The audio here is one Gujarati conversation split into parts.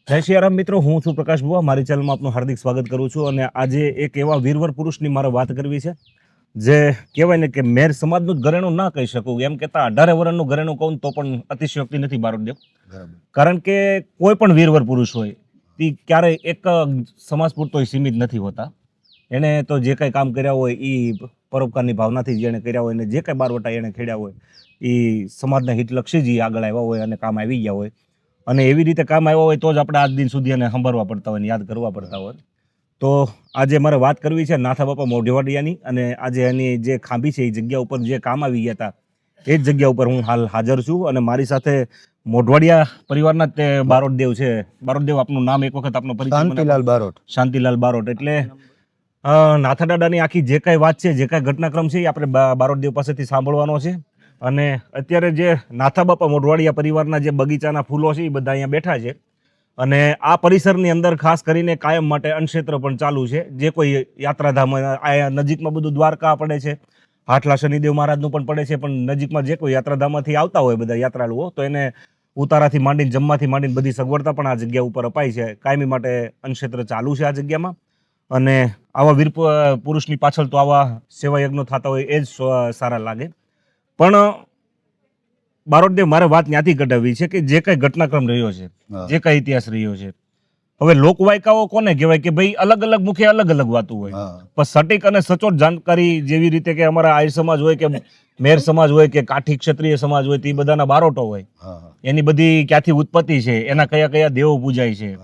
જય શ્રી રામ મિત્રો, હું છું પ્રકાશ બુઆ. મારી ચેનલમાં આપનું હાર્દિક સ્વાગત કરું છું. અને આજે એક એવા વીરવર પુરુષની મારે વાત કરવી છે જે કહેવાય ને કે મેર સમાજનું જ ઘરેણું ના કહી શકું, એમ કહેતા 18 વર્ષનું ઘરેણું કહું તો પણ અતિશયોક્તિ નથી બારોટદેવ. કારણ કે કોઈ પણ વીરવર પુરુષ હોય તે ક્યારેય એક સમાજ પૂરતો સીમિત નથી હોતા. એણે તો જે કાંઈ કામ કર્યા હોય એ પરોપકારની ભાવનાથી જેણે કર્યા હોય ને જે કાંઈ બારવટા એણે ખેડ્યા હોય એ સમાજના હિતલક્ષી જ આગળ આવ્યા હોય અને કામ આવી ગયા હોય. અને એવી રીતે કામ આવ્યા હોય તો જ આપણે આજ દિન સુધી એને સાંભળવા પડતા હોય ને યાદ કરવા પડતા હોય. તો આજે મારે વાત કરવી છે નાથા બાપા મોઢવાડિયાની. અને આજે એની જે ખાંભી છે એ જગ્યા ઉપર જે કામ આવી ગયા હતા એ જ જગ્યા ઉપર હું હાલ હાજર છું. અને મારી સાથે મોઢવાડિયા પરિવારના તે બારોટદેવ છે. બારોટદેવ, આપનું નામ એક વખત આપનો પરિચય. શાંતિલાલ બારોટ. શાંતિલાલ બારોટ. એટલે નાથા દાદાની આખી જે કાંઈ વાત છે, જે કાંઈ ઘટનાક્રમ છે એ આપણે બારોટદેવ પાસેથી સાંભળવાનો છે. અને અત્યારે જે નાથા બાપા મોઢવાડિયા પરિવારના જે બગીચાના ફૂલો છે એ બધા અહીંયા બેઠા છે. અને આ પરિસરની અંદર ખાસ કરીને કાયમ માટે અન્નક્ષેત્ર પણ ચાલુ છે. જે કોઈ યાત્રાધામ અહીંયા નજીકમાં બધું દ્વારકા પડે છે, હાટલા શનિદેવ મહારાજનું પણ પડે છે, પણ નજીકમાં જે કોઈ યાત્રાધામમાંથી આવતા હોય બધા યાત્રાળુઓ તો એને ઉતારાથી માંડીને જમવાથી માંડીને બધી સગવડતા પણ આ જગ્યા ઉપર અપાય છે. કાયમી માટે અન્નક્ષેત્ર ચાલુ છે આ જગ્યામાં. અને આવા વીર પુરુષની પાછળ તો આવા સેવા યજ્ઞો થતા હોય એ જ સારા લાગે. પણ બારોટદેવ, મારે વાત ત્યાંથી કઢાવવી છે કે જે કઈ ઘટનાક્રમ રહ્યો છે, જે કઈ ઇતિહાસ રહ્યો છે, હવે લોકવાયકાઓ કોને કહેવાય કે ભાઈ અલગ અલગ મુખે અલગ અલગ વાતું હોય, પણ સટીક અને સચોટ જાણકારી જેવી રીતે કે અમારા આર્ય સમાજ હોય કે મેર સમાજ હોય કે કાઠી ક્ષત્રિય સમાજ હોય, તે બધાના બારોટો હોય, એની બધી ક્યાંથી ઉત્પત્તિ છે, એના કયા કયા દેવો પૂજાય છે,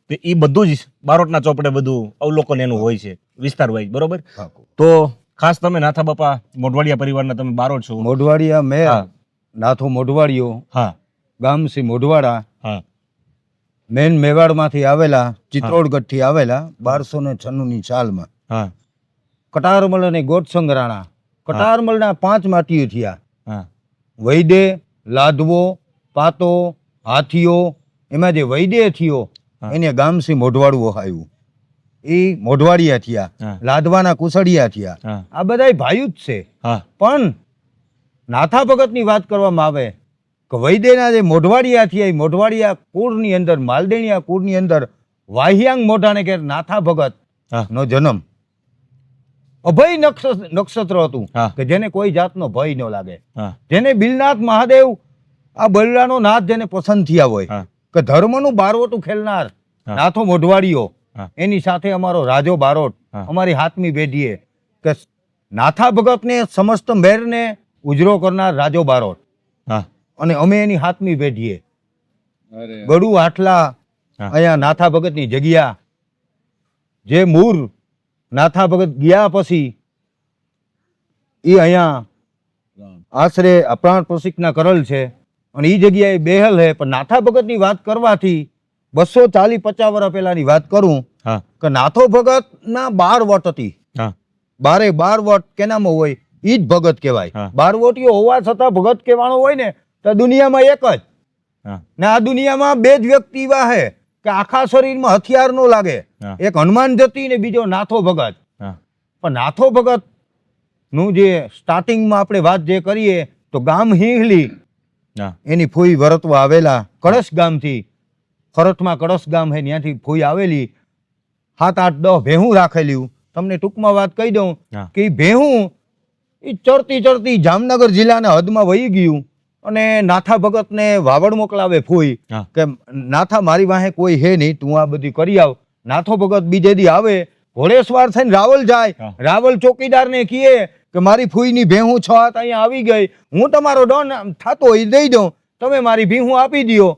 તો એ બધું જ બારોટના ચોપડે બધું અવલોકન એનું હોય છે વિસ્તાર વાઇઝ, બરોબર? તો ખાસ તમે નાથા બાપા મોઢવાડિયા પરિવારના તમે બારોટ છો. મોઢવાડિયા મેર, નાથો મોઢવાડિયો, હા, ગામ સી મોઢવાડા, હા, મેન મેવાડમાંથી આવેલા, ચિત્તોડગઢથી આવેલા, 1296 ની સાલમાં. હા, કટારમલ અને ગોટસંગરાણા, કટારમલના 5 માટીઓ થયા. હા, વૈદે, લાદવો, પાતો, હાથીઓ. એમાં જે વૈદે થયો એને ગામ સી મોઢવાડું વહાયું, એ મોઢવાડિયા થયા. લાદવાના કુસડિયા થયા. આ બધા ભાઈ જ છે. પણ નાથા ભગતની વાત કરવામાં આવે કે વૈદેના જે મોઢવાડિયા થયા, એ મોઢવાડિયા કુળની અંદર, માલદેણિયા કુળની અંદર વાહિયાંગ મોઢાને કે નાથા ભગત નો જન્મ. અભય નક્ષત્ર હતું કે જેને કોઈ જાતનો ભય ન લાગે, જેને બિલનાથ મહાદેવ, આ બલરાનો નાથ જેને પસંદ થયા હોય, કે ધર્મનું બારવટું ખેલનાર નાથો મોઢવાડિયો, એની સાથે અમારો રાજો બારોટ, અમારી 7મી પેઢીએ કે નાથા ભગતને સમસ્ત મેરને ઉજરો કરનાર રાજો બારોટ, અને અમે એની 7મી પેઢીએ ગડુ હાટલા અહીંયા નાથા ભગતની જગ્યા. જે મૂર નાથા ભગત ગયા પછી એ અહીંયા આશરે પ્રાણ પ્રસિકના કરલ છે અને એ જગ્યાએ બેહલ છે. પણ નાથા ભગતની વાત કરવાથી 240-50 વર્ષ પહેલાની વાત કરું કે નાથો ભગત ના 12 વટ હતી. 12 વટ કેનામાં હોય ઈ જ ભગત કહેવાય. 12 વટીઓ હોવા છતાં ભગત કહેવાનો હોય ને તો દુનિયામાં એક જ. ને આ દુનિયામાં 2 જ વ્યક્તિ એવા છે કે આખા શરીરમાં હથિયાર નો લાગે. એક હનુમાન જતી ને બીજો નાથો ભગત. પણ નાથો ભગત નું જે સ્ટાર્ટિંગમાં આપણે વાત જે કરીએ તો ગામ હિંગલી, એની ફૂઈ વરતવા આવેલા કળશ ગામથી. ખરતમાં કળશ ગામ છે, ત્યાંથી ફૂઈ આવેલી. 7-8-10 ભેહું રાખેલી. તમને ટૂંકમાં વાત કહી દઉં કે એ ભેહું એ ચરતી જામનગર જિલ્લાના હદમાં વહી ગયું. અને નાથા ભગતને વાવડ મોકલાવે ફૂઈ કે નાથા મારી વાહે કોઈ હે નહીં, તું આ બધી કરી આવ. નાથો ભગત બીજે દી આવે, ઘોડેસવાર થઈને રાવલ જાય. રાવલ ચોકીદારને કહે કે મારી ફૂઈની ભેહું 6 હાથ અહીંયા આવી ગઈ, હું તમારો ડોન થતો હોય દઈ દઉં, તમે મારી ભેહું આપી દો.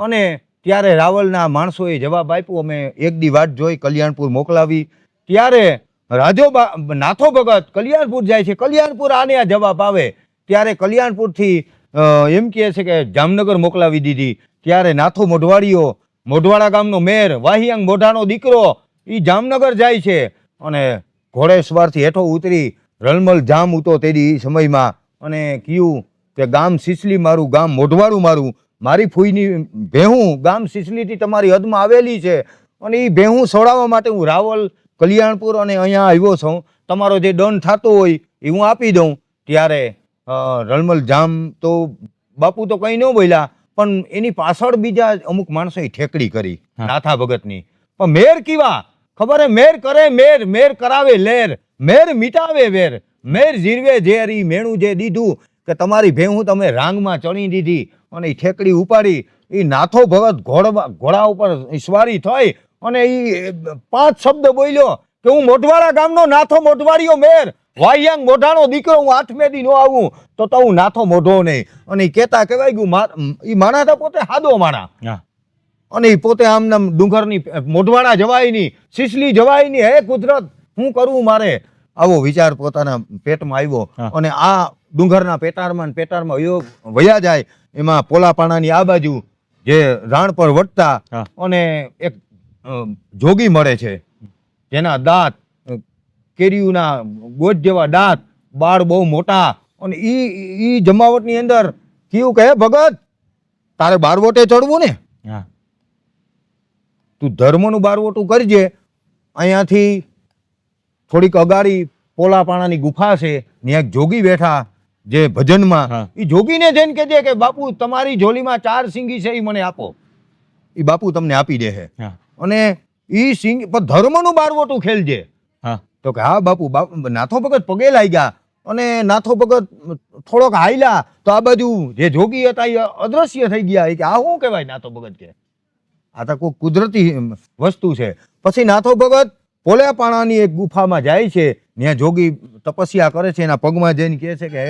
અને ત્યારે રાવલના માણસોએ જવાબ આપ્યો, અમે એક દી વાટ જોઈ, કલ્યાણપુર મોકલાવી. ત્યારે રાજો નાથો ભગત કલ્યાણપુર જાય છે. કલ્યાણપુર આને આ જવાબ આવે ત્યારે કલ્યાણપુરથી એમ કહે છે કે જામનગર મોકલાવી દીધી. ત્યારે નાથો મોઢવાડિયો, મોઢવાડા ગામનો મેર, વાહિયાંગ મોઢાનો દીકરો, એ જામનગર જાય છે. અને ઘોડેસવારથી હેઠો ઉતરી રલમલ જામ ઉતો તેડી સમયમાં, અને કીધું કે ગામ સિસલી મારું, ગામ મોઢવાડું મારું, મારી ફૂઈની ભેહું ગામ સિસલીથી તમારી હદમાં આવેલી છે, અને એ ભેહું સોડાવવા માટે હું રાવલ, કલ્યાણપુર અને અહીંયા આવ્યો છું. તમારો જે દંડ થતો હોય એ હું આપી દઉં. ત્યારે રલમલ જામ તો બાપુ તો કંઈ ન બોલ્યા, પણ એની પાછળ બીજા અમુક માણસોએ ઠેકડી કરી હા. નાથા ભગતની. પણ મેર કેવા ખબર હે? મેર કરે મેર, મેર કરાવે લેર, મેર મિટાવે વેર, મેર જીરવે ઝેર. ઈ મેણું જે દીધું કે તમારી ભેહું તમે રાંગમાં ચણી દીધી અને ઈ ઠેકડી ઉપાડી. ઈ નાથો ભગત ઘોડા ઉપર સવારી થઈ અને ઈ 5 શબ્દ બોલ્યો કે હું મોઢવાડા ગામનો નાથો મોઢવાડીયો મેર, વાહિયાંગ મોઢાનો દીકરો, હું 8મે દી નો આવું તો હું નાથો મોઢો નહીં. અને ઈ કહેતા કહેવાય ગયું ઈ માણા તો પોતે હાદો માણા. હા અને ઈ પોતે આમ નામ ડુંગરની મોઢવાડા જવાય નહીં, સિસલી જવાય નહીં. હે કુદરત, શું કરવું મારે? આવો વિચાર પોતાના પેટમાં આવ્યો. હા. અને આ ડુંગરના પેટારમાં વયા જાય. એમાં પોલાપાણાની આ બાજુ જે રાણ પર વટતા હા. અને એક જોગી મળે છે જેના દાંત કેરીઓના ગોટ જેવા દાંત, બાળ બહુ મોટા. અને ઈ જમાવટની અંદર કેવું કહે, ભગત તારે બારવોટે ચડવું ને, હા તું ધર્મનું બારવોટું કરજે. અહીંયાથી થોડીક અગાડી પોલાપાણાની ગુફા છે, ત્યાં એક જોગી બેઠા જે ભજનમાં. હા. એ જોગીને જઈને કહેજે કે બાપુ તમારી ઝોલીમાં 4 સિંગી છે, એ મને આપો. એ બાપુ તમને આપી દે છે. હા અને ઈ સિંગ પણ ધર્મનું બારવોટું ખેલજે. હા તો કે હા બાપુ. નાથો ભગત પગે લાગ્યા અને નાથો ભગત થોડોક હાયલા તો આ બાજુ જે જોગી હતા એ અદ્રશ્ય થઈ ગયા. કે આ શું કહેવાય? નાથો ભગત કે આ તો કોઈ કુદરતી વસ્તુ છે. પછી નાથો ભગત પોલાપાણાની એક ગુફામાં જાય છે, ત્યાં જોગી તપસ્યા કરે છે. એના પગમાં જઈને કહે છે કે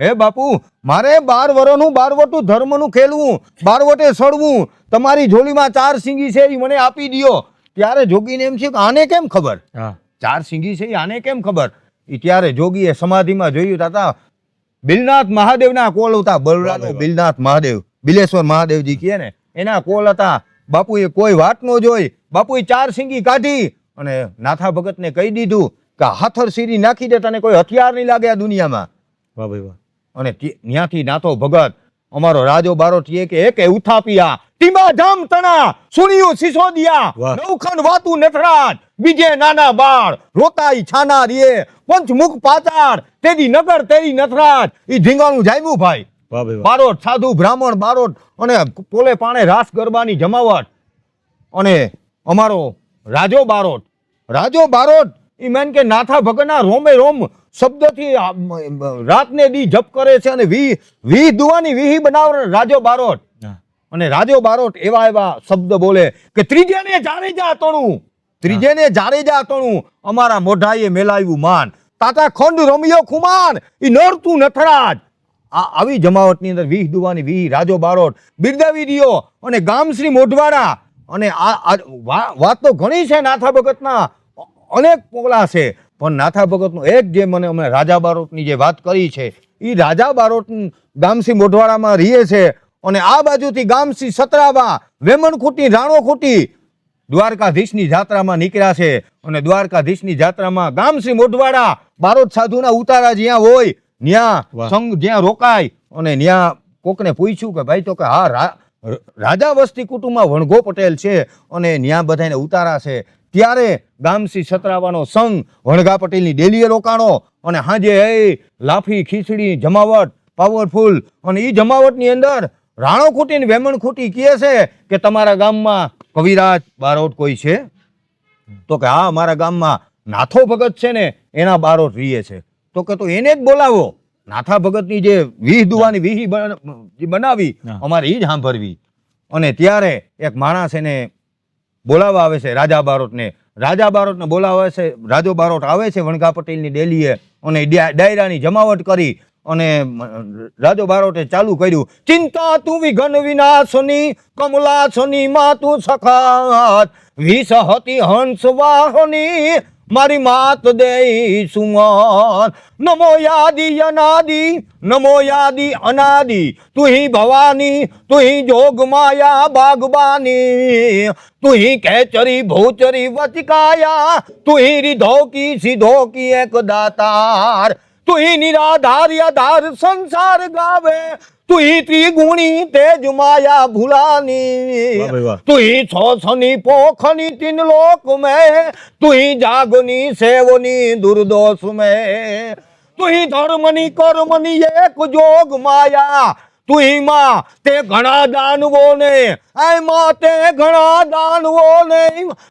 હે બાપુ, મારે 12 વર્ષનું બારવટું ધર્મનું ખેલવું, બારવટે સડવું, તમારી ઝોલીમાં 4 સિંગી છે એ મને આપી દ્યો. ત્યારે જોગીને એમ છે કે આને કેમ ખબર હા 4 સિંગી છે, આને કેમ ખબર? એ ત્યારે જોગીએ સમાધિમાં જોયું હતા બિલનાથ મહાદેવના કોલ હતા. બલરાનો બિલનાથ મહાદેવ, બિલેશ્વર મહાદેવજી કહે ને, એના કોલ હતા. બાપુએ કોઈ વાત નો જોઈ, બાપુએ 4 સિંગી કાઢી અને નાથા ભગતને કહી દીધું કે હાથર સીરી નાખી દે, તને કોઈ હથિયાર નહીં લાગે આ દુનિયામાં. વાહ ભાઈ વાહ. અને ત્યાંથી નાથો ભગત અમારો રાજો બારોટીએ કે એકે ઉથાપિયા ટીમા ધામ તણા સુનિયું સિસોદિયા વાહ. નવખંડ વાતું નથરાજ બીજે નાના બાળ રોતાઈ છાના રે પંચમુખ પાતાળ તેદી નગર તેરી નથરાજ. ઈ ઢીંગાણું જામ્યું ભાઈ. વાહ ભાઈ વાહ. બારોટ સાધુ બ્રાહ્મણ બારોટ અને પોલે પાણે રાસ ગરબાની જમાવટ. અને અમારો રાજો બારોટ ઈ મેન કે નાથા ભગતના રોમે રોમ શબ્દથી રાતને દી જપ કરે છે. અને વી દુવાની વીહી બનાવ રાજો બારોટ. હા અને રાજો બારોટ એવા શબ્દ બોલે કે ત્રીજેને જારેજા તણું અમારા મોઢાએ મેલાવ્યું માન, તાતા ખંડ રમ્યો ખુમાન ઈ નરતું નથરાજ. આવી જમાવટની અંદર વીહ દુવાની વીહ રાજો બારોટ બિરદાવી દિયો. અને ગામશ્રી મોઢવાડા. અને આ વાત તો ઘણી છે નાથા ભગતના, અનેક પોગલા છે. પણ નાથા ભગતનું એક જે મને અમે રાજા બારોટની જે વાત કરી છે, એ રાજા બારોટ ગામસી મોઢવાડામાં રહીએ છે. અને આ બાજુથી ગામસી સતરાવા વેમણખૂટી રાણોખૂટી દ્વારકાધીશની જાત્રામાં નીકળ્યા છે. અને દ્વારકાધીશની જાત્રામાં ગામસી મોઢવાડા બારોટ સાધુના ઉતારા જ્યાં હોય ત્યાં સંઘ જ્યાં રોકાય. અને ત્યાં કોકને પૂછ્યું કે ભાઈ તો કે હા રાજા વસ્તી કુટુંબમાં વણઘો પટેલ છે અને ત્યાં બધાને ઉતારા છે. ત્યારે ગામસી સતરાવાનો સંઘ વણઘા પટેલની ડેલીએ રોકાણો. અને હાજે લાફી ખીચડી જમાવટ પાવરફુલ. અને એ જમાવટની અંદર રાણોખૂટી ને વેમણખૂટી કહે છે કે તમારા ગામમાં કવિરાજ બારોટ કોઈ છે? તો કે હા અમારા ગામમાં નાથો ભગત છે ને એના બારોટ રહીએ છે. તો કે તો એને જ બોલાવો. નાથા ભગતની જે વીહ દુવાની વીહી બનાવી અમારે એ જ સાંભળવી. અને ત્યારે એક માણસ એને બોલાવવા આવે છે રાજા બારોટને. રાજા બારોટને બોલાવે છે. રાજો બારોટ આવે છે વણઘા પટેલની ડેલીએ અને ડાયરાની જમાવટ કરી. અને રાજો બારોટે ચાલુ કર્યું, ચિંતા તું વિઘન વિનાશની કમલાસની માં તું સખાત વિષ હતી હંસ વાહની મારી માત દે સુમન. નમો યાદી અનાદિ તુહી ભવાની તુહી જોગ માયા બાગબાની તુહી કેચરી ભૂચરી વચકાયા તુહી રીધો કી સિધો કી એક દાતાર તુહી નિરાધાર યાધાર સંસાર ગાવે તુહી ત્રિગુણી તેજ માયા ભૂલાની તુહી છોછની પોખની તીન લોક મેં તુહી જાગની સેવની દુર્દોષ મેં તુહી ધર્મની કર્મની એક જોગ માયા તું હિમાં તે ઘણા દાનવોને આમાં તે ઘણા દાનવોને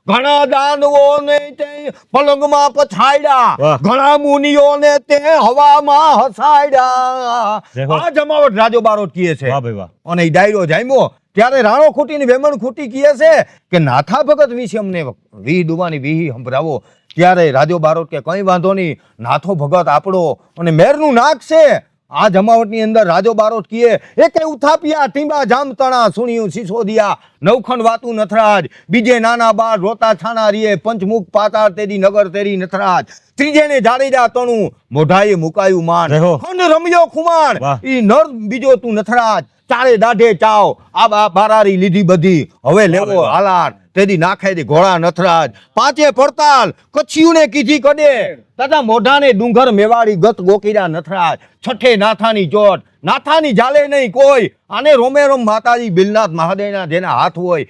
ઘણા દાનવોને તે પલંગમાં પછાડ્યા વાહ. ઘણા મુનિઓને તે હવામાં હસાડ્યા. જય હો. આ જમાવટ રાજો બારોટ કહે છે. વાહ ભાઈ વાહ. અને એ ડાયરો જામ્યો ત્યારે રાણો ખૂટી ની વેમણ ખૂટી કહે છે કે નાથા ભગત વિશે અમને વી ડુબાની વી સંભળાવો. ત્યારે રાજો બારોટ કે કઈ વાંધો નહીં, નાથો ભગત આપણો અને મેરનું નાક છે. આ જમાવટની અંદર રાજો બારોટ કહે એકે ઉથાપિયા ટીંબા જામતણા સુણિયું સિસોદિયા નવખંડ વાતું નથરાજ બીજે નાના બાર રોતા છાના રીએ પંચમુખ પાતાળ તેરી નગર તેરી નથરાજ ત્રીજે ને જાડેજા તણું મોઢાએ મુકાયું માન જય હો. ખંડ રમ્યો ખુમાણ વાહ. ઈ નર બીજો તું નથરાજ ચારે દાઢે ચાવ આ બારારી લીધી બધી હવે લેવો હાલાર તેદી નાખે દી ઘોડા નથરાજ પાંચે પડતાલ કચ્છીઓને કીધી કડે તથા મોઢાને ડુંગર મેવાડી ગત ગોકીરા નથરાજ છઠ્ઠે નાથાની ચોટ નાથાની જાલે નહીં કોઈ આને રોમે રોમ માતાજી બિલનાથ મહાદેવના જેના હાથ હોય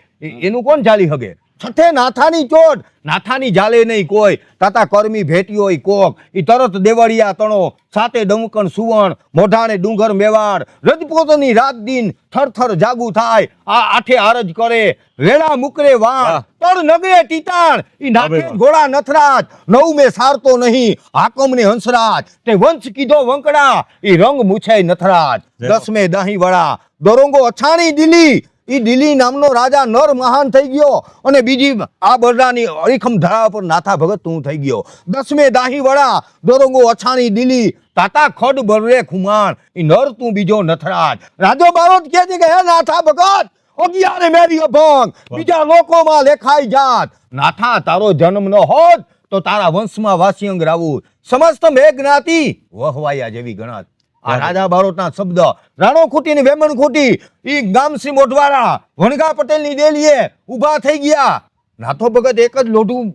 એનું કોણ ચાલી હગે. છઠ્ઠે નાથાની ચોટ નાથાની જાલે નહીં કોઈ તાતા કર્મી ભેટ્યો હોય કોક ઈ તરત દેવળિયા તણો સાતે ડમકણ સુવર્ણ મોઢાને ડુંગર મેવાડ રજપૂતની રાત દિન થરથર જાગુ થાય આ આઠે આરજ કરે વેળા મુકરે વાણ તળ નગરે ટીટાણ ઈ નાથે ઘોડા નથરાજ નવ મે સારતો નહીં હાકમ ને હંસરાજ તે વંશ કીધો વંકડા ઈ રંગ મૂછે નથરાજ 10 મે દાહી વડા દોરંગો અછાણી દિલી ઈ દિલ્હી નામનો રાજા નર મહાન થઈ ગયો અને બીજી આ બરડાની અડીખમ ધરા પર નાથા ભગત તું થઈ ગયો. 10 મે દાહી વડા દોરંગો અછાણી દિલ્હી તાતા ખડ બરરે ખુમાણ ઈ નર તું બીજો નથરાજ. રાજો બારોટ કહે છે કે હે નાથા ભગત 11 મેરી અભંગ બીજા લોકોમાં લેખાઈ જાત નાથા તારો જન્મ ન હોત તો તારા વંશમાં વાસિયંગ રાવું સમસ્ત મેઘનાતી વહવાયા જેવી ગણાત. આ રાજા બારોટના શબ્દ રાણો ખૂટી ની વેમણ ખૂટી ઈ ગામસી મોઢવાડા વણગા પટેલ ની ડેલીએ ઊભા થઈ ગયા. નાથો ભગત એક જ લોઢું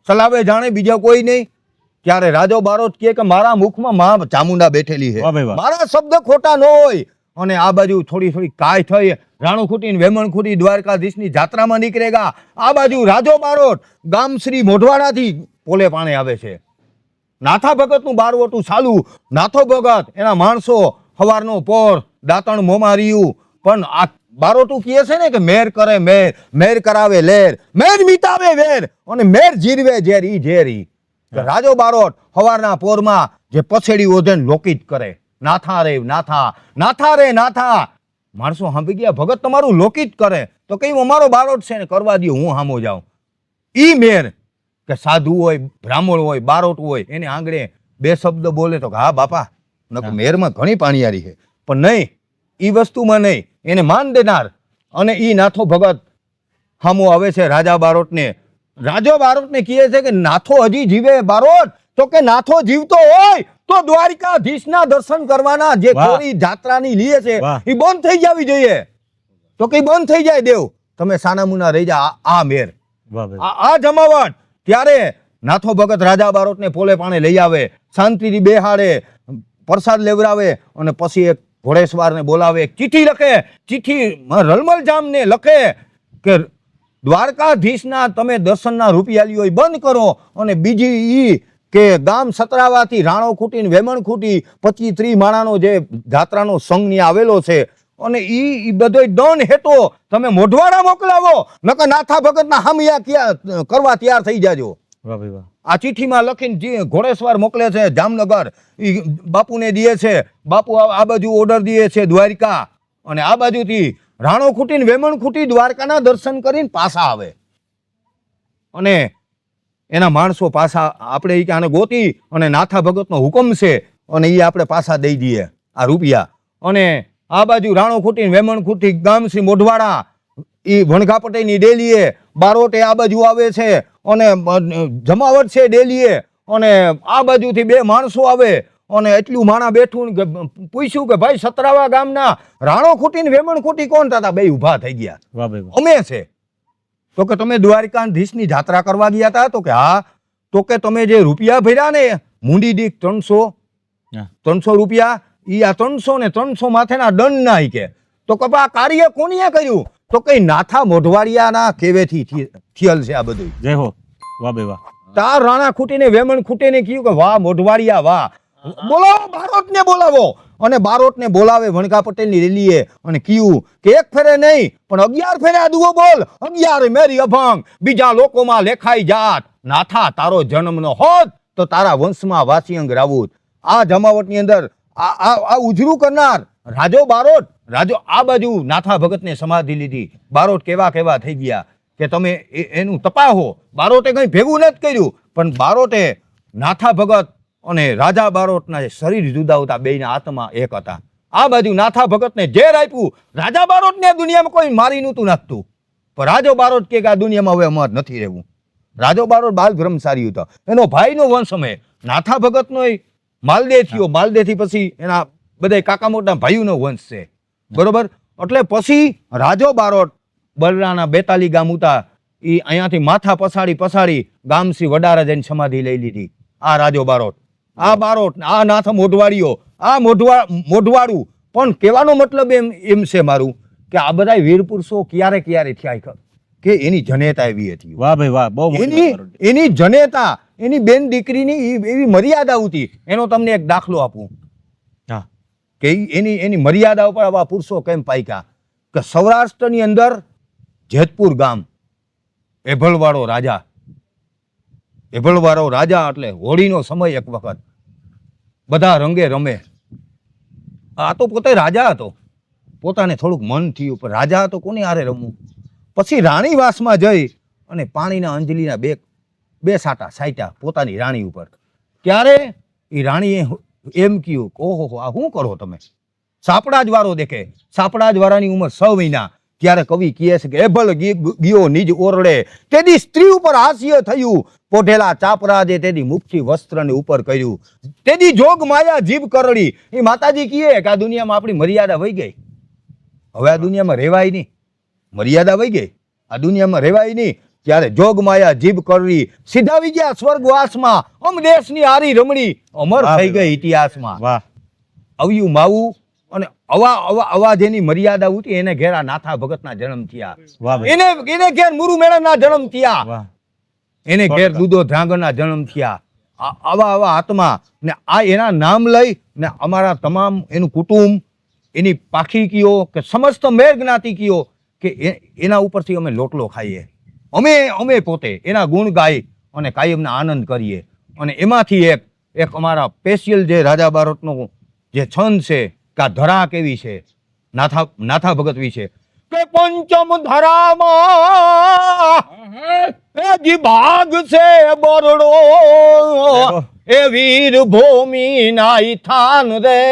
ચલાવે જાણે બીજા કોઈ નહીં. ત્યારે રાજો બારોટ કહે કે મારા મુખમાં મા ચામુંડા બેઠેલી છે વાહ ભાઈ વાહ. મારા શબ્દ ખોટા ન હોય. અને આ બાજુ થોડી થોડી કાય થઈ રાણો ખૂટી ને વેમણ ખૂટી દ્વારકાધીશની જાત્રામાં નીકળેગા. આ બાજુ રાજો બારોટ ગામશ્રી મોઢવાડાથી પોલે પાણે આવે છે. નાથા ભગતનું બારવટું ચાલુ. નાથો ભગત એના માણસો હવારનો પોર દાંતણ મોમાર્યું પણ આ બારોટું કહે છે ને કે મેર કરે મેર મેર કરાવે લેર મેર મીટાવે વેર અને મેર જીરવે ઝેર ઈ ઝેર ઈ. રાજો બારોટ હવારના પોરમાં જે પછેડી ઓધન લોકિત કરે નાથા રે નાથા નાથા રે નાથા. માણસો સાંભળી ગયા ભગત તમારું લોકિત કરે તો કઈ અમારો બારોટ છે ને કરવા દો હું સામો જાઉં. ઈ મેર કે સાધુ હોય બ્રાહ્મણ હોય બારોટ હોય એને આંગણે બે શબ્દ બોલે તો હા બાપા નકર મેરમાં ઘણી પાણીયારી છે પણ નહીં ઈ વસ્તુમાં નહીં એને માન દેનાર. અને ઈ નાથો ભગત હામો આવે છે રાજા બારોટને. રાજો બારોટને કહે છે કે નાથો હજી જીવે બારોટ તો કે નાથો જીવતો હોય તો દ્વારિકાધીશના દર્શન કરવાના જે કોરી જાત્રાની લીએ છે એ બંધ થઈ જવી જોઈએ તો કે બંધ થઈ જાય દેવ તમે સાનામુના રહી જા. આ મેર આ જમાવટ. ત્યારે નાથો ભગત રાજા બારોટને પોલે પાણે લઈ આવે શાંતિથી બેહાડે પ્રસાદ લેવડાવે અને પછી એક ઘોડેસવારને બોલાવે ચિઠ્ઠી લખે. ચિઠ્ઠી રલમલ જામને લખે કે દ્વારકાધીશના તમે દર્શનના રૂપિયા લ્યો એ બંધ કરો અને બીજી ઈ કે ગામ સતરાવાથી રાણો ખૂટી ને વેમણ ખૂટી 25-30 માણાનો જે જાત્રાનો સંઘ ની આવેલો છે અને ઈ બધો દંડ હેતો તમે મોઢવાડા મોકલાવો નકર નાથા ભગતના હામિયા કરવા તૈયાર થઈ જાજો. આ ચિઠ્ઠીમાં લખીને ઘોડેસવાર મોકલે છે જામનગર ઈ બાપુને દે છે. બાપુ આ બાજુ ઓર્ડર દે છે દ્વારકા અને આ બાજુથી રાણો ખૂટી ને વેમણ ખૂટી દ્વારકાના દર્શન કરીને પાછા આવે અને એના માણસો પાછા આપણે ઈ કે આને ગોતી અને નાથા ભગતનો હુકમ છે અને ઈ આપણે પાછા દઈ દઈએ આ રૂપિયા. અને આ બાજુ રાણો ખૂટી વેમણ ખૂટી ગામસી મોઢવાડા ઈ વણગા પટેલની ડેલીએ બારોટે આ બાજુ આવે છે અને જમાવટ છે ડેલીએ અને આ બાજુથી બે માણસો આવે અને એટલું માણા બેઠું પૂછ્યું કે ભાઈ સતરાવા ગામના રાણો ખૂટી ને વેમણ ખૂટી કોણ હતા? બે ઊભા થઈ ગયા. અમે છે. તો કે તમે દ્વારકાધીશની જાત્રા કરવા ગયા હતા? તો કે હા. તો કે તમે જે રૂપિયા ભર્યા ને મૂંડી દીક 300 રૂપિયા ઈ આ 300 ને 300 માથેના દંડ ના કે તો કે આ કાર્ય કોણીએ કર્યું? તો કઈ નાથા મોઢવાડિયાના કેવેથી થયેલ છે આ બધું. જય હો. વાહ બે વાહ. તાર રાણા ખૂટીને વેમણ ખૂટીને કીધું કે વાહ મોઢવાડિયા વાહ બોલાવો બારોટને બોલાવો. અને બારોટને બોલાવે વણકા પટેલની રેલીએ અને કીધું કે એક ફેરે નહીં પણ 11 ફેરે આ દુઓ બોલ, 11 મેરી અભંગ, બીજા લોકોમાં લેખાઈ જાત, નાથા તારો જન્મ ન હોત તો તારા વંશમાં વાસિયંગ રાવુત. આ જમાવટની અંદર આ ઉજરું કરનાર રાજો બારોટ, રાજો આ બાજુ નાથા ભગતને સમાધિ લીધી. બારોટ કેવા કેવા થઈ ગયા કે તમે એનું તપાહો. બારોટે કંઈ ભેગું નથી કર્યું, પણ બારોટે નાથા ભગત અને રાજા બારોટના જે શરીર જુદા હતા, બેયના આત્મા એક હતા. આ બાજુ નાથા ભગતને ઝેર આપ્યું, રાજા બારોટને દુનિયામાં કોઈ મારી નહોતું નાખતું, પણ રાજો બારોટ કે આ દુનિયામાં હવે અમાર નથી રહેવું. રાજો બારોટ બાલ બ્રહ્મચારી હતો, એનો ભાઈનો વંશ અમે. નાથા ભગતનો માલદે થયો, માલદેથી પછી એના બધા કાકા મોટા ભાઈઓનો વંશ છે, બરોબર. એટલે પછી રાજો બારોટ બરડાના 42 ગામ હતા, એ અહીંયાથી માથા પછાડી ગામથી વડારા જઈને સમાધિ લઈ લીધી. આ રાજો બારોટ, આ બારોટ, આ નાથ મોઢવાડીઓ, આ મોઢવાડું. પણ કહેવાનો મતલબ એમ છે મારું કે આ બધા વીર પુરુષો ક્યારે થયા કે એની જનેતા એવી હતી. વાહ ભાઈ વાહ, બહુ એની જનેતા, એની બેન દીકરીની એવી મર્યાદા હતી. એનો તમને એક દાખલો આપું કે એની મર્યાદા ઉપર આવા પુરુષો કેમ પાક્યા. કે સૌરાષ્ટ્રની અંદર જેતપુર ગામ, એભલવાળો રાજા એટલે હોળીનો સમય એક વખત બધા રંગે રમે. આ તો પોતે રાજા હતો, પોતાને થોડુંક મન થયું, પણ રાજા હતો કોની હારે રમવું. પછી રાણીવાસમાં જઈ અને પાણીના અંજલીના બે સાટા સાટ્યા પોતાની રાણી ઉપર. ત્યારે એ રાણીએ એમ કહ્યું, ઓહો આ શું કરો તમે? સાપડા જ વાળો દેખે. સાપડા જ વાળાની ઉંમર 6 મહિના. ત્યારે કવિ કહે છે કે એભલ ગયો નિજ ઓરડે, તેદી સ્ત્રી ઉપર હાસ્ય થયું, પોઢેલા ચાપરાજે તેદી મુખથી વસ્ત્રને ઉપર કર્યું, તેદી જોગ માયા જીભ કરડી. એ માતાજી કહે કે આ દુનિયામાં આપણી મર્યાદા વહી ગઈ, હવે આ દુનિયામાં રહેવાય નહીં, મર્યાદા વહી ગઈ, આ દુનિયામાં રહેવાય નહીં. ત્યારે જોગ માયા જીભ કરડી, સીધા વી ગયા સ્વર્ગવાસમાં, અમ દેશની હારી રમણી અમર થઈ ગઈ ઇતિહાસમાં. વાહ. અવિયું માવું અને અવા જેની મર્યાદા હતી એને ઘેર આ નાથા ભગતના જન્મ થયા. એને ઘેર મુરુ મેળાના જન્મ થયા, એને ઘેર દૂધો ધ્રાંગરના જન્મ થયા. આવા આત્મા ને આ એના નામ લઈ ને અમારા તમામ એનું કુટુંબ, એની પાખી કયો કે સમસ્ત મેર જ્ઞાતિ કયો કે એના ઉપરથી અમે લોટલો ખાઈએ. અમે પોતે એના ગુણ ગાઈ અને કાયમના આનંદ કરીએ. અને એમાંથી એક અમારા સ્પેશિયલ જે રાજા બારોટનો જે છંદ છે કે આ ધરા કેવી છે નાથા ભગત વિશે કે પંચમ ધરામાં એ ભાગ છે બરડો, એ વીર ભૂમિ ના થાન રે,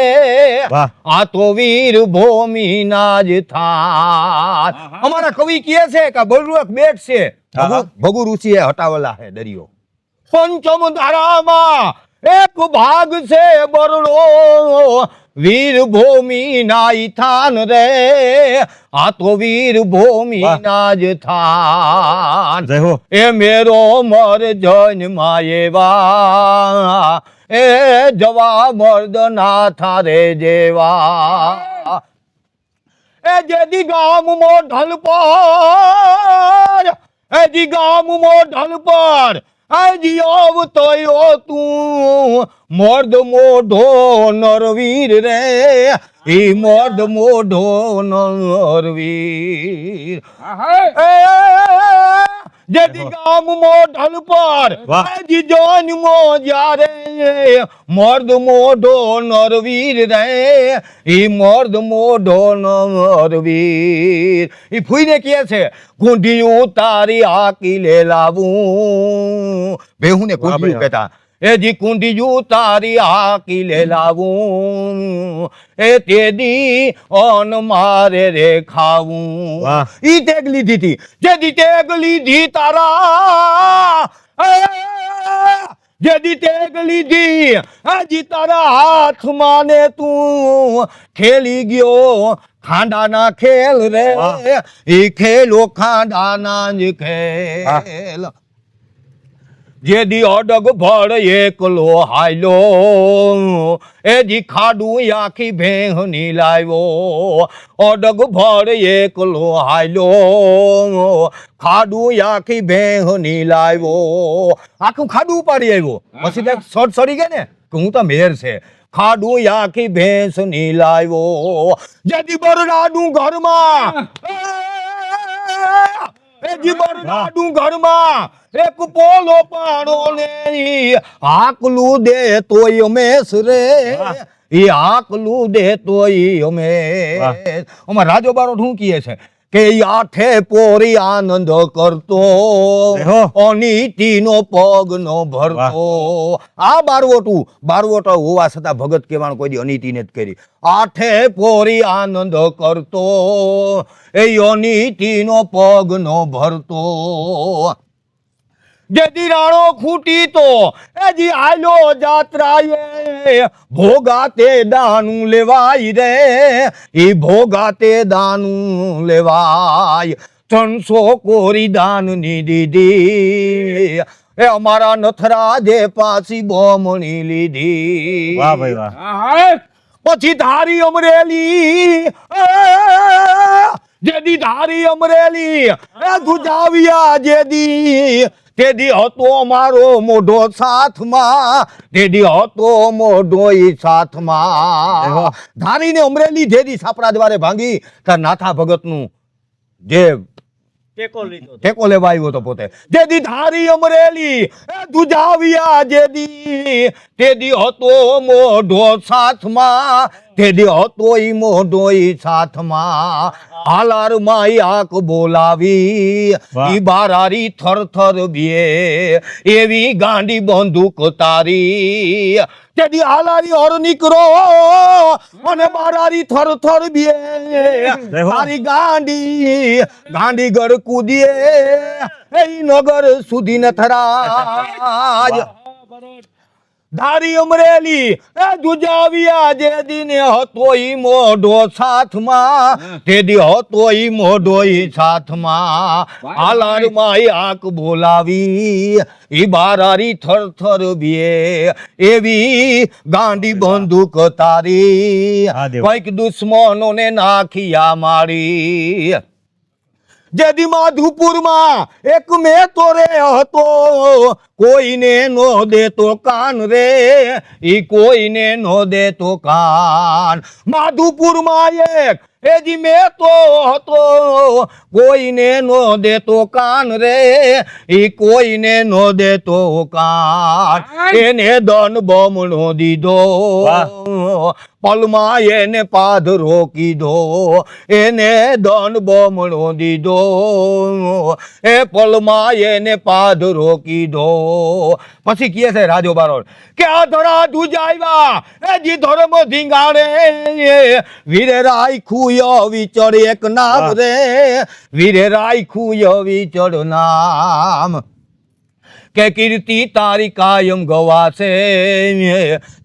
આ તો વીર ભૂમિ ના જ થાન. અમારા કવિ કહે છે કે બરડો એક બેટ છે, ભગુ ઋષિએ હટાવેલા છે દરિયો. પંચમ ધારામાં એક ભાગ છે બરડો, વીર ભૂમિ ના થાન રે, આ તો વીર ભૂમિ ના જ થાન. એ મેરો મર જન માયેવા, એ જવા મર્દ ના થારે જેવા. એ જેદી ગામ મો ઢલ પર, એજી ગામ મો ઢલ પર આજી આવતોયો તું, મર્દ મોઢો નરવીર રે, ઈ મર્દ મોઢો નરવીર. જેદી ગામ મો ઢલ પર આજી જન્મો જ્યારે, મર્દ મોઢો નરવીર રે, ઈ મર્દ મોઢો નરવીર. ઈ ફૂઈને કહે છે ગુંઢિયું તારી આકીલે લાવું, બેહુને ગુંઢિયું કહેતા. એ જી કુંઢિયું તારી આકીલે લાવું, એ તેદી અન મારે રે ખાવું. ઈ તેગ લીધી હતી, જેદી તેગ લીધી તારા, જેદી તેગ લીધી હજી તારા હાથમાં ને તું ખેલી ગયો ખાંડાના ખેલ રે, ઈ ખેલો ખાંડાના જ ખેલ. જેદી અડગ ભળ એકલો હાયલો, એજી ખાડું આખી ભેહની લાવ્યો. અડગ ભળ એકલો હાયલો, ખાડું આખી ભેહની લાવ્યો. આખું ખાડું ઉપાડી આવ્યો. પછી સડ સડી ગઈ ને કે હું તો મેર છે, ખાડું આખી ભેંસ ની લાવ્યો જેથી બરડાનું ઘરમાં બરડાનું ઘરમાં એક પોલો પાડો ને આકલું દે તોય અમેશ રે એ આકલું દે તોય અમે અમાર રાજો બારોટ શું કહે છે કે આઠે પોરી આનંદ કરતો અનીતિનો પગ નો ભરતો આ બારવોટ હોવા છતાં ભગત કહેવાનું કોઈ દી અનીતિ ને જ કરી આઠે પોરી આનંદ કરતો એ અનીતિનો પગ નો ભરતો જેદી રાણો ખૂટી તો એજી આલો જાત્રાએ ભોગાતે દાનું લેવાય રે એ ભોગાતે દાનું લેવાય 300 કોરી દાનની દીધી એ અમારા નથરાજે પાછી બોમણી લીધી વાહ ભાઈ વાહ પછી ધારી અમરેલી જેદી ધારી અમરેલી એ ગુજાવ્યા જેદી તેદી હતો મારો મોઢો સાથમાં તેદી હતો મોઢો ઈ સાથમાં ધારીને અમરેલી જેદી છાપરા દ્વારે ભાંગી તાર નાથા ભગતનું જે ટેકો લેવા આવ્યો તો પોતે જેદી ધારી અમરેલી દુજાવ્યા જેદી તેદી હતો મોઢો સાથમાં તેદી હતો ઈ મોઢો ઈ સાથમાં હાલાર માં આંખ બોલાવી ઈ બારારી થર થર બે એવી ગાંડી બંદૂક તારી તેદી હાલારી હર નીકળો અને બારારી થર થર બે તારી ગાંડી ગળ કૂદીએ એ નગર સુધી નથરાજ ધારી અમરેલી એ દુજાવ્યા જે દિને હતો ઈ મોઢો સાથમાં તે દી હતો ઈ મોઢો ઈ સાથમાં હાલારમાં આંખ બોલાવી ઈ બારારી થર થર બે એવી ગાંડી બંદૂક તારી કઈક દુશ્મનોને નાખિયા મારી જેદી માધુપુરમાં એક મેં તો રે હતો કોઈને નો દેતો કાન રે ઈ કોઈને નો દેતો કાન માધુપુરમાં એક એજી મેં તો હતો કોઈને નો દેતો કાન રે ઈ કોઈને નો દેતો કાન એને દન બમણો દીધો પલમાં એને પાધરો કીધો એને દન બમણો દીધો એ પલમાં એને પાધરો કીધો પછી કહે છે રાજો બારોટ કે આ ધરા દુજાવ્યા એ જી ધર્મ ધીંગાડે વીરે રાખ્યું વિચળ એક નામ રે વીરે રાખ્યું વિચળ નામ કે કીર્તિ તારી કાયમ ગવાશે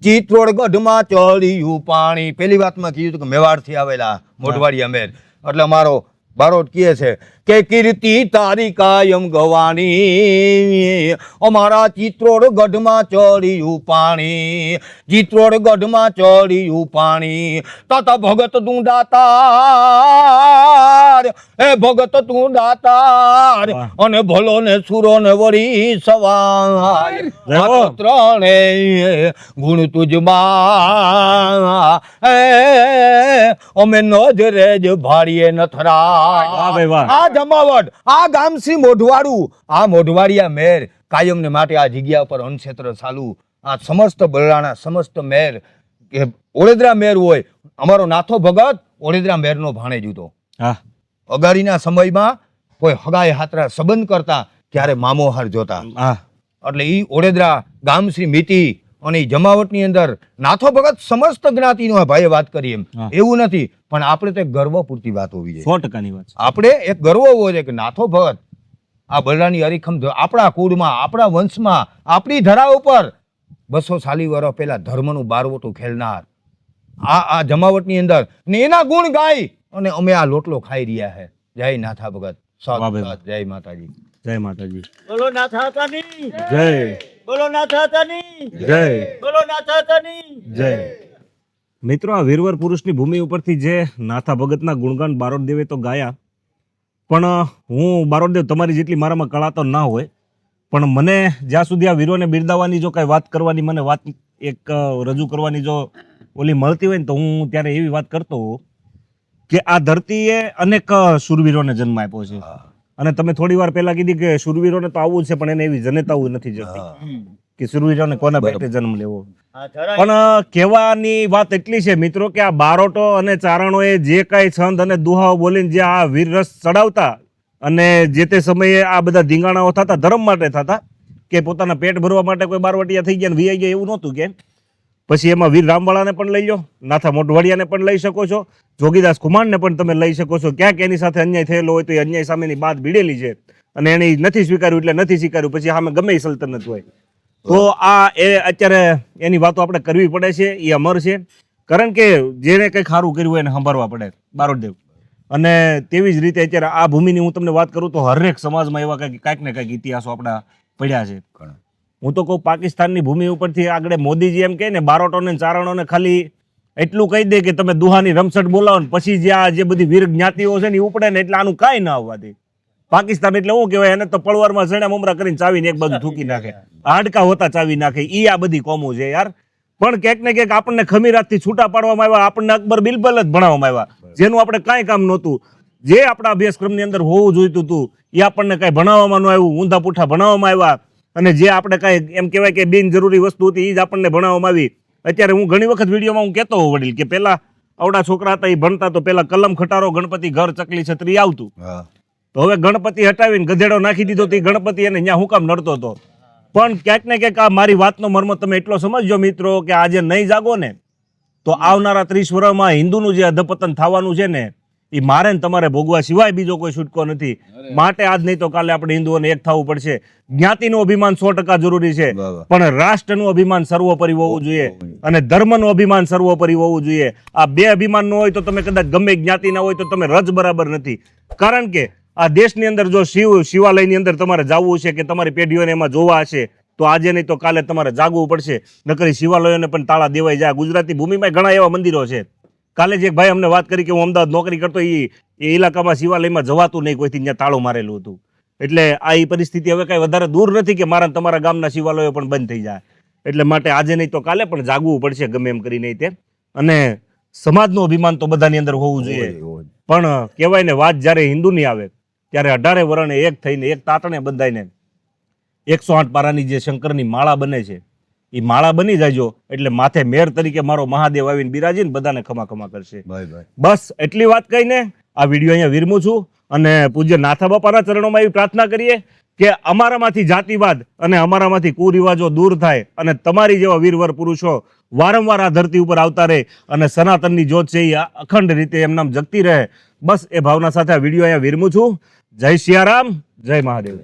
ચિત્રોડ ગઢમાં ચડ્યું પાણી પેલી વાતમાં કીધું કે મેવાડથી આવેલા મોઢવાડિયા મેર એટલે મારો બારોટ કહે છે કે કીર્તિ તારી કાયમ ગવાની અમારા ચિત્રોડ ગઢમાં ચડ્યું પાણી ચિત્રોડ ગઢમાં ચડ્યું પાણી તાતા ભગત તું દાતાર એ ભગત તું દાતાર અને ભલો ને સુરો ને વળી સવાર ત્રણે ગુણ તુજમાં અમે નજરે જ ભાડીએ નથરા આ જમાવટ આ ગામસી મોઢવાડું આ મોઢવાડિયા મેર કાયમ ને માટે આ જગ્યા પર અનક્ષેત્ર ચાલુ આ સમસ્ત બલરાણા સમસ્ત મેર કે ઓળેદરા મેર હોય અમારો નાથો ભગત ઓળેદરા મેરનો ભાણેજ હતો અગારીના સમયમાં કોઈ હગાઈ હાતરા સંબંધ કરતા ત્યારે મામોહાર જોતા એટલે ઈ ઓળેદરા ગામશ્રી મિતિ અને જમાવટની અંદર નાથો ભગત સમસ્ત જ્ઞાતિનો ભાઈએ વાત કરી એમ એવું નથી પણ આપણે તો ગર્વ પૂરતી વાત હોવી જોઈએ 100%ની વાત આપણે એક ગર્વ હોવો જોઈએ કે નાથો ભગત આ બલરાની હરીખમ આપણા કુળમાં આપણા વંશમાં આપણી ધરા ઉપર 200 સાલી વર્ષ પહેલા ધર્મનું બારવટું ખેલનાર આ જમાવટની અંદર ને એના ગુણ ગાય અને અમે આ લોટલો ખાઈ રહ્યા છે જય નાથા ભગત જય માતાજી જય માતાજી બોલો નાથાતાની જય બોલો નાથાતાની જય બોલો નાથાતાની જય મિત્રો આ વીરવર પુરુષની ભૂમિ ઉપરથી જે નાથા ભગતના ગુણગાન બારોટદેવે તો ગાયા પણ હું બારોટદેવ તમારી જેટલી મારામાં કળા તો ના હોય પણ મને જ્યાં સુધી આ વીરોને બિરદાવવાની જો કાંઈ વાત કરવાની મને વાત એક રજૂ કરવાની જો ઓલી મળતી હોય ને તો હું ત્યારે એવી વાત કરતો હોઉં કે આ ધરતીએ અનેક શૂરવીરોને જન્મ આપ્યો છે. અને તમે થોડી વાર પહેલા કીધી કે શૂરવીરોને તો આવવું જ છે, પણ એને એવી જનતાઓ નથી જતી કે શૂરવીરોને કોના પેટે જન્મ લેવો. હા, ધરાય. પણ કહેવાની વાત એટલી છે મિત્રો કે આ બારોટો અને ચારણોએ જે કાંઈ છંદ અને દુહાઓ બોલીને જે આ વીરરસ ચડાવતા અને જે તે સમયે આ બધા ધીંગાણાઓ થતા ધર્મ માટે થતા કે પોતાના પેટ ભરવા માટે કોઈ બારવટિયા થઈ ગયા ને વીઆઈ ગયા એવું નહોતું કે. પછી એમાં વીર રામવાળાને પણ લઈ લો, નાથા મોઢવાડિયાને પણ લઈ શકો છો, જોગીદાસ કુમારને પણ તમે લઈ શકો છો. ક્યાંક એની સાથે અન્યાય થયેલો હોય તો એ અન્યાય સામેની બાત ભીડેલી છે અને એને નથી સ્વીકાર્યું એટલે નથી સ્વીકાર્યું, પછી સામે ગમે એ સલ્તનત હોય તો આ એ અત્યારે એની વાતો આપણે કરવી પડે છે. એ અમર છે, કારણ કે જેને કંઈક સારું કર્યું હોય એને સંભાળવા પડે બારોટદેવ. અને તેવી જ રીતે અત્યારે આ ભૂમિની હું તમને વાત કરું તો હરેક સમાજમાં એવા કાંઈક ને કાંઈક ઇતિહાસો આપણા પડ્યા છે. હું તો કહું પાકિસ્તાનની ભૂમિ ઉપરથી આગળ મોદીજી એમ કહે ને બારોટોને ચારણોને ખાલી એટલું કહી દે કે તમે દુહાની રમસટ બોલાવો ને પછી જે આ જે બધી વીર જ્ઞાતિઓ છે ને એ ઉપડે ને એટલે આનું કાંઈ ના આવવા દે. પાકિસ્તાન એટલે શું કહેવાય, એને તો પળવારમાં સણા મમરા કરીને ચાવીને એક બાજુ થૂકી નાખે, હાડકા હોતા ચાવી નાખે. ઈ આ બધી કોમો છે યાર. પણ ક્યાંક ને ક્યાંક આપણને ખમીરાતથી છૂટા પાડવામાં આવ્યા, આપણને અકબર બિરબલ જ ભણાવવામાં આવ્યા, જેનું આપણે કાંઈ કામ નહોતું. જે આપણા અભ્યાસક્રમની અંદર હોવું જોઈતું હતું એ આપણને કાંઈ ભણાવવામાં ન આવ્યું, ઊંધા પૂઠા ભણાવવામાં આવ્યા. અને જે આપણે કાંઈ એમ કહેવાય કે બિનજરૂરી વસ્તુ હતી એ જ આપણને ભણાવવામાં આવી. અત્યારે હું ઘણી વખત વિડીયોમાં હું કહેતો હોઉં વડીલ કે પહેલા આવડા છોકરા હતા એ ભણતા તો પહેલા કલમ ખટારો ગણપતિ ઘર ચકલી છત્રી આવતું. તો હવે ગણપતિ હટાવીને ગધેડો નાખી દીધો તો એ ગણપતિ એને ત્યાં હું કામ નડતો હતો. પણ ક્યાંક ને ક્યાંક આ મારી વાતનો મર્મ તમે એટલો સમજજો મિત્રો કે આજે નહીં જાગો ને તો આવનારા 30 વર્ષમાં હિન્દુનું જે અધપતન થવાનું છે ને એ મારે ને તમારે ભોગવા સિવાય બીજો કોઈ છૂટકો નથી. માટે આજ નહીં તો કાલે આપણે હિન્દુઓને એક થવું પડશે. જ્ઞાતિનું અભિમાન 100% જરૂરી છે, પણ રાષ્ટ્રનું અભિમાન સર્વોપરી હોવું જોઈએ અને ધર્મનું અભિમાન સર્વોપરી હોવું જોઈએ. આ બે અભિમાન ન હોય તો તમે કદાચ ગમે જ્ઞાતિના હોય તો તમે રજ બરાબર નથી. કારણ કે આ દેશની અંદર જો શિવાલયની અંદર તમારે જવું છે કે તમારી પેઢીઓને એમાં જોવા હશે તો આજે નહીં તો કાલે તમારે જાગવું પડશે. નકરી શિવાલયોને પણ તાળા દેવાઈ જાય. ગુજરાતી ભૂમિમાં ઘણા એવા મંદિરો છે. કાલે જ એક ભાઈ અમને વાત કરી કે હું અમદાવાદ નોકરી કરતો એ ઇલાકામાં શિવાલયમાં જવાતું નહીં, કોઈથી ત્યાં તાળું મારેલું હતું. એટલે આ એ પરિસ્થિતિ હવે કાંઈ વધારે દૂર નથી કે મારા તમારા ગામના શિવાલયો પણ બંધ થઈ જાય. એટલે માટે આજે નહીં તો કાલે પણ જાગવું પડશે ગમે એમ કરીને તે. અને સમાજનું અભિમાન તો બધાની અંદર હોવું જોઈએ. પણ કહેવાય ને વાત જ્યારે હિન્દુની આવે ત્યારે 18 વરણે એક થઈને એક તાતણે બંધાઈને 108 પારાની જે શંકરની માળા બને છે એ માળા બની જાયજો એટલે માથે મેર તરીકે મારો મહાદેવ આવીને બિરાજીને બધાને ખમા ખમા કરશે. બસ એટલી વાત કહીને આ વિડીયો અહીંયા વિરમું છું અને પૂજ્ય નાથા બાપાના ચરણોમાં એવી પ્રાર્થના કરીએ કે અમારામાંથી જાતિવાદ અને અમારામાંથી કુરિવાજો દૂર થાય અને તમારી જેવા વીરવર પુરુષો વારંવાર આ ધરતી ઉપર આવતા રહે અને સનાતનની જ્યોત છે એ અખંડ રીતે એમનામ જગતી રહે. બસ એ ભાવના સાથે આ વિડીયો અહીંયા વિરમું છું. જય સિયારામ, જય મહાદેવ.